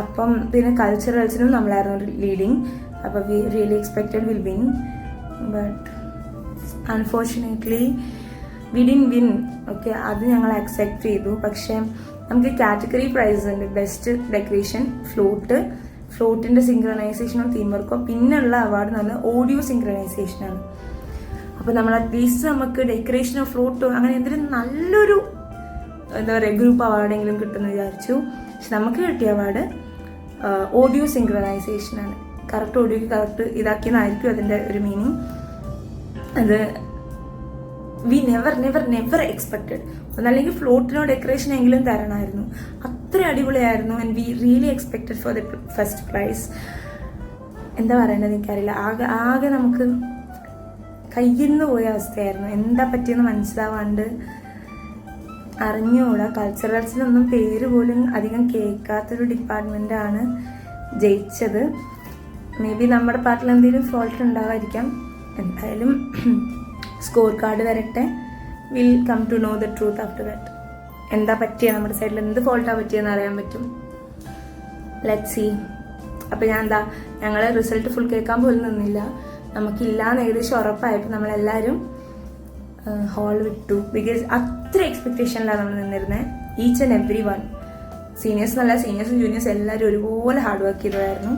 അപ്പം പിന്നെ കൾച്ചറൽസിനും നമ്മളായിരുന്നു ലീഡിങ്. അപ്പം we really expected will win, but unfortunately we didn't win. Okay, അത് ഞങ്ങൾ അക്സെപ്റ്റ് ചെയ്തു. പക്ഷെ നമുക്ക് കാറ്റഗറി പ്രൈസ് ഉണ്ട്. ബെസ്റ്റ് ഡെക്കറേഷൻ, ഫ്ലോട്ടിന്റെ സിങ്ക്രണൈസേഷനോ തീം വർക്കോ. പിന്നെയുള്ള അവാർഡ് എന്ന് പറഞ്ഞാൽ ഓഡിയോ സിങ്ക്രണൈസേഷനാണ്. അപ്പോൾ നമ്മൾ അറ്റ്ലീസ്റ്റ് നമുക്ക് ഡെക്കറേഷനോ ഫ്ലോട്ടോ അങ്ങനെ എന്തെങ്കിലും നല്ലൊരു എന്താ പറയുക ഗ്രൂപ്പ് അവാർഡെങ്കിലും കിട്ടുമെന്ന് വിചാരിച്ചു. പക്ഷെ നമുക്ക് കിട്ടിയ അവാർഡ് ഓഡിയോ സിങ്ക്രണൈസേഷനാണ്. കറക്റ്റ് ഓഡിയോക്ക് കറക്റ്റ് ഇതാക്കിയെന്നായിരിക്കും അതിൻ്റെ ഒരു മീനിങ്. അത് വി നെവർ എക്സ്പെക്റ്റഡ്. ഒന്നല്ലെങ്കിൽ ഫ്ലോട്ടിനോ ഡെക്കറേഷൻ എങ്കിലും തരണമായിരുന്നു. അത്ര അടിപൊളിയായിരുന്നു. And we really expected for the first prize. എന്താ പറയേണ്ടത് എനിക്കറിയില്ല. ആകെ നമുക്ക് കയ്യിൽ നിന്ന് പോയ അവസ്ഥയായിരുന്നു. എന്താ പറ്റിയെന്ന് മനസ്സിലാവാണ്ട് അറിഞ്ഞുകൂടാ. കൾച്ചറൽസിലൊന്നും പേര് പോലും അധികം കേൾക്കാത്തൊരു ഡിപ്പാർട്ട്മെന്റാണ് ജയിച്ചത്. മേ ബി നമ്മുടെ പാർട്ടിൽ എന്തെങ്കിലും ഫോൾട്ട് ഉണ്ടാവായിരിക്കാം. എന്തായാലും സ്കോർ കാർഡ് വരട്ടെ. Will come to know the truth after that. എന്താ പറ്റിയ നമ്മുടെ സൈഡിൽ എന്ത് ഫോൾട്ടാ പറ്റിയെന്ന് അറിയാൻ പറ്റും. Let see. അപ്പം ഞങ്ങൾ റിസൾട്ട് ഫുൾ കേൾക്കാൻ പോലും നിന്നില്ല. നമുക്കില്ലാന്ന് ഏകദേശം ഉറപ്പായപ്പോൾ നമ്മളെല്ലാവരും ഹോൾ വിട്ടു. ബിക്കോസ് അത്ര എക്സ്പെക്ടേഷനിലാണ് നമ്മൾ നിന്നിരുന്നത്. ഈച്ച് ആൻഡ് എവ്രി വൺ, സീനിയേഴ്സും ജൂനിയേഴ്സും എല്ലാവരും ഒരുപോലെ ഹാർഡ് വർക്ക് ചെയ്തതായിരുന്നു.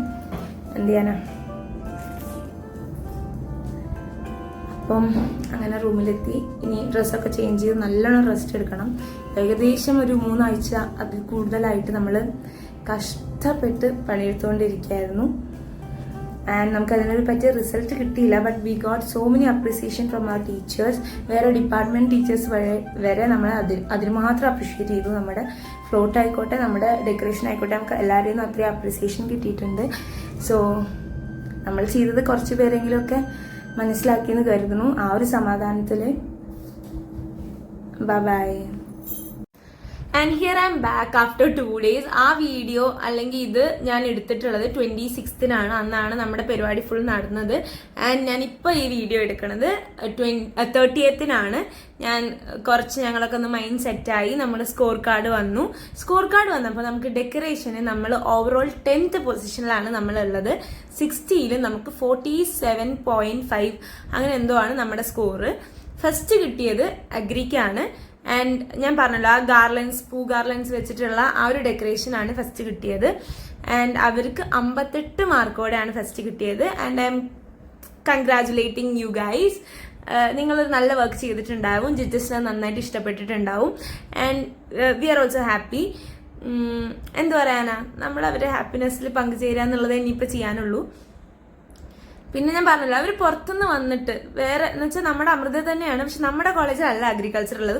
എന്ത് ചെയ്യാനാ. അപ്പം അങ്ങനെ റൂമിലെത്തി. ഇനി ഡ്രസ്സൊക്കെ ചേഞ്ച് ചെയ്ത് നല്ലോണം റെസ്റ്റ് എടുക്കണം. ഏകദേശം ഒരു 3 ആഴ്ച അതിൽ കൂടുതലായിട്ട് നമ്മൾ കഷ്ടപ്പെട്ട് പണിയെടുത്തുകൊണ്ടിരിക്കുകയായിരുന്നു. ആൻഡ് നമുക്ക് അതിനൊരു പറ്റിയ റിസൾട്ട് കിട്ടിയില്ല. But we got so many appreciation from our teachers. വേറെ ഡിപ്പാർട്ട്മെന്റ് ടീച്ചേഴ്സ് വരെ നമ്മൾ അതിന് മാത്രം അപ്രിഷിയേറ്റ് ചെയ്തു. നമ്മുടെ ഫ്ലോട്ട് ആയിക്കോട്ടെ, നമ്മുടെ ഡെക്കറേഷൻ ആയിക്കോട്ടെ, നമുക്ക് എല്ലാവരെയും നിന്നും അത്രയും അപ്രിസിയേഷൻ കിട്ടിയിട്ടുണ്ട്. സോ നമ്മൾ ചെയ്തത് കുറച്ച് പേരെങ്കിലുമൊക്കെ മനസ്സിലാക്കിയെന്ന് കരുതുന്നു. ആ ഒരു സമാധാനത്തിൽ bye. And here I'm back after 2 days. ആ വീഡിയോ അല്ലെങ്കിൽ ഇത് ഞാൻ എടുത്തിട്ടുള്ളത് 26th അന്നാണ് നമ്മുടെ പരിപാടി ഫുൾ നടന്നത്. ആൻഡ് ഞാനിപ്പോൾ ഈ വീഡിയോ എടുക്കുന്നത് 30th ഞങ്ങളൊക്കെ ഒന്ന് മൈൻഡ് സെറ്റായി. നമ്മുടെ സ്കോർ കാർഡ് വന്നപ്പോൾ നമുക്ക് ഡെക്കറേഷന് നമ്മൾ ഓവറോൾ 10th പൊസിഷനിലാണ് നമ്മളുള്ളത്. 60ൽ നമുക്ക് 47.5 അങ്ങനെ എന്തോ ആണ് നമ്മുടെ സ്കോറ്. ഫസ്റ്റ് കിട്ടിയത് അഗ്രിക്കാണ്. ആൻഡ് ഞാൻ പറഞ്ഞല്ലോ, ആ പൂ ഗാർലൻസ് വെച്ചിട്ടുള്ള ആ ഒരു ഡെക്കറേഷൻ ആണ് ഫസ്റ്റ് കിട്ടിയത്. ആൻഡ് അവർക്ക് 58 മാർക്കോടെയാണ് ഫസ്റ്റ് കിട്ടിയത്. And I am congratulating you guys. നിങ്ങളൊരു നല്ല വർക്ക് ചെയ്തിട്ടുണ്ടാവും. ജഡ്ജസിനെ നന്നായിട്ട് ഇഷ്ടപ്പെട്ടിട്ടുണ്ടാവും. And we are also happy. എന്തു പറയാനാ, നമ്മൾ അവരുടെ ഹാപ്പിനെസ്സിൽ പങ്കുചേരുക എന്നുള്ളത് ഇനിയിപ്പോൾ ചെയ്യാനുള്ളൂ. പിന്നെ ഞാൻ പറഞ്ഞല്ലോ, അവർ പുറത്തുനിന്ന് വന്നിട്ട് വേറെ എന്ന് വെച്ചാൽ നമ്മുടെ അമൃത തന്നെയാണ്, പക്ഷെ നമ്മുടെ കോളേജിലല്ല അഗ്രികൾച്ചർ ഉള്ളത്.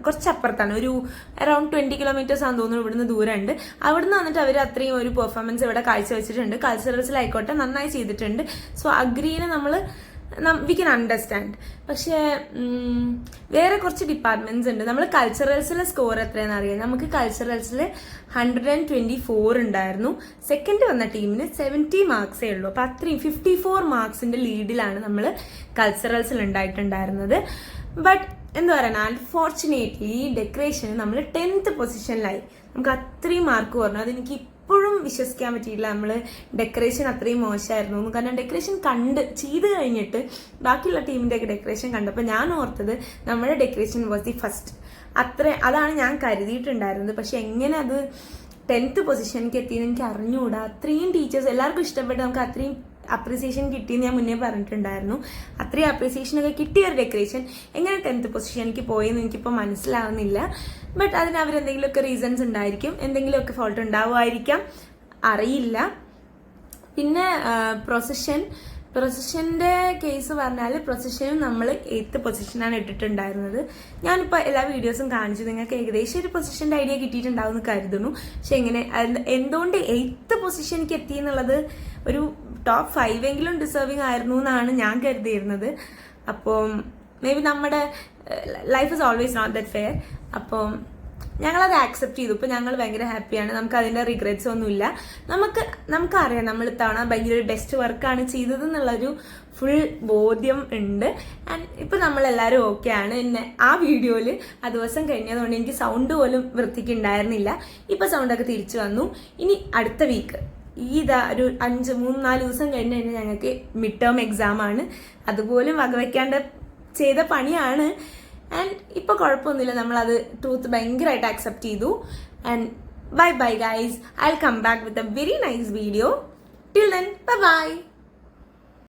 കുറച്ച് അപ്പുറത്താണ്. ഒരു അറൌണ്ട് 20 kilometers ആണെന്ന് തോന്നുന്നു ഇവിടുന്ന് ദൂരമുണ്ട്. അവിടുന്ന് വന്നിട്ട് അവർ അത്രയും ഒരു പെർഫോമൻസ് ഇവിടെ കാഴ്ചവെച്ചിട്ടുണ്ട്. കൾച്ചറൽസിലായിക്കോട്ടെ നന്നായി ചെയ്തിട്ടുണ്ട്. സോ അഗ്രിനെ നമ്മൾ വി കൻ അണ്ടർസ്റ്റാൻഡ്. പക്ഷേ വേറെ കുറച്ച് ഡിപ്പാർട്ട്മെന്റ്സ് ഉണ്ട്. നമ്മൾ കൾച്ചറൽസിലെ സ്കോർ എത്രയാണെന്ന് അറിയാം. നമുക്ക് കൾച്ചറൽസിൽ 124 ഉണ്ടായിരുന്നു. സെക്കൻഡ് വന്ന ടീമിന് 70 മാർക്സേ ഉള്ളൂ. അപ്പൊ അത്രയും 54 മാർക്സിന്റെ ലീഡിലാണ് നമ്മൾ കൾച്ചറൽസിൽ ഉണ്ടായിട്ടുണ്ടായിരുന്നത്. ബട്ട് എന്താ പറയുക, അൺഫോർച്ചുനേറ്റ്ലി ഡെക്കറേഷന് നമ്മൾ 10th പൊസിഷനിലായി. നമുക്ക് അത്രയും മാർക്ക് കുറഞ്ഞു. അതെനിക്ക് ഇപ്പോഴും വിശ്വസിക്കാൻ പറ്റിയില്ല നമ്മൾ ഡെക്കറേഷൻ അത്രയും മോശമായിരുന്നു. കാരണം ഡെക്കറേഷൻ ചെയ്ത് കഴിഞ്ഞിട്ട് ബാക്കിയുള്ള ടീമിന്റെ ഒക്കെ ഡെക്കറേഷൻ കണ്ടപ്പോൾ ഞാൻ ഓർത്തത് നമ്മുടെ ഡെക്കറേഷൻ വാസ് ദി ഫസ്റ്റ്. അതാണ് ഞാൻ കരുതിയിട്ടുണ്ടായിരുന്നത്. പക്ഷെ എങ്ങനെ അത് 10th പൊസിഷനിലേക്ക് എത്തിയെന്ന് എനിക്ക് അറിഞ്ഞുകൂടാ. അത്രയും ടീച്ചേഴ്സ് എല്ലാവർക്കും ഇഷ്ടപ്പെട്ട് നമുക്ക് അത്രയും അപ്രിസിയേഷൻ കിട്ടിയെന്ന് ഞാൻ മുന്നേ പറഞ്ഞിട്ടുണ്ടായിരുന്നു. അത്രയും അപ്രിസിയേഷനൊക്കെ കിട്ടിയ ഒരു ഡെക്കറേഷൻ എങ്ങനെ 10th പൊസിഷനിലേക്ക് പോയെന്ന് എനിക്കിപ്പോൾ മനസ്സിലാവുന്നില്ല. ബട്ട് അതിന് അവരെന്തെങ്കിലുമൊക്കെ റീസൺസ് ഉണ്ടായിരിക്കും, എന്തെങ്കിലുമൊക്കെ ഫോൾട്ട് ഉണ്ടാവുമായിരിക്കാം, അറിയില്ല. പിന്നെ പ്രൊസഷന്റെ കേസ് പറഞ്ഞാൽ പ്രൊസഷനും നമ്മൾ 8th പൊസിഷനാണ് ഇട്ടിട്ടുണ്ടായിരുന്നത്. ഞാനിപ്പോൾ എല്ലാ വീഡിയോസും കാണിച്ചു, നിങ്ങൾക്ക് ഏകദേശം ഒരു പൊസിഷന്റെ ഐഡിയ കിട്ടിയിട്ടുണ്ടാവും എന്ന് കരുതുന്നു. പക്ഷെ എന്തുകൊണ്ട് 8th പൊസിഷനിലേക്ക് എത്തി എന്നുള്ളത് ഒരു top 5 എങ്കിലും ഡിസേർവിംഗ് ആയിരുന്നു എന്നാണ് ഞാൻ കരുതിയിരുന്നത്. അപ്പം മേ ബി നമ്മുടെ life is always not that fair. അപ്പം ഞങ്ങളത് ആക്സെപ്റ്റ് ചെയ്തു. ഇപ്പോൾ ഞങ്ങൾ ഭയങ്കര ഹാപ്പിയാണ്. നമുക്ക് അതിൻ്റെ റിഗ്രറ്റ്സ് ഒന്നുമില്ല. നമുക്കറിയാം നമ്മൾ ഇത്തവണ ഭയങ്കര ഒരു ബെസ്റ്റ് വർക്കാണ് ചെയ്തതെന്നുള്ളൊരു ഫുൾ ബോധ്യം ഉണ്ട്. ആൻഡ് ഇപ്പം നമ്മളെല്ലാവരും ഓക്കെയാണ്. പിന്നെ ആ വീഡിയോയിൽ ആ ദിവസം കഴിഞ്ഞതുകൊണ്ട് എനിക്ക് സൗണ്ട് പോലും വൃത്തിക്ക് ഉണ്ടായിരുന്നില്ല. ഇപ്പം സൗണ്ടൊക്കെ തിരിച്ചു വന്നു. ഇനി അടുത്ത വീക്ക് ഒരു 3-4 ദിവസം കഴിഞ്ഞ് കഴിഞ്ഞാൽ ഞങ്ങൾക്ക് മിഡ് ടേം എക്സാം ആണ്. അതുപോലും വകവയ്ക്കാണ്ട് ചെയ്ത പണിയാണ്. ആൻഡ് ഇപ്പോൾ കുഴപ്പമൊന്നുമില്ല. നമ്മളത് ട്രൂത്ത് ഭയങ്കരമായിട്ട് ആക്സെപ്റ്റ് ചെയ്തു. And bye guys. I will come back with a very nice video. Till then by.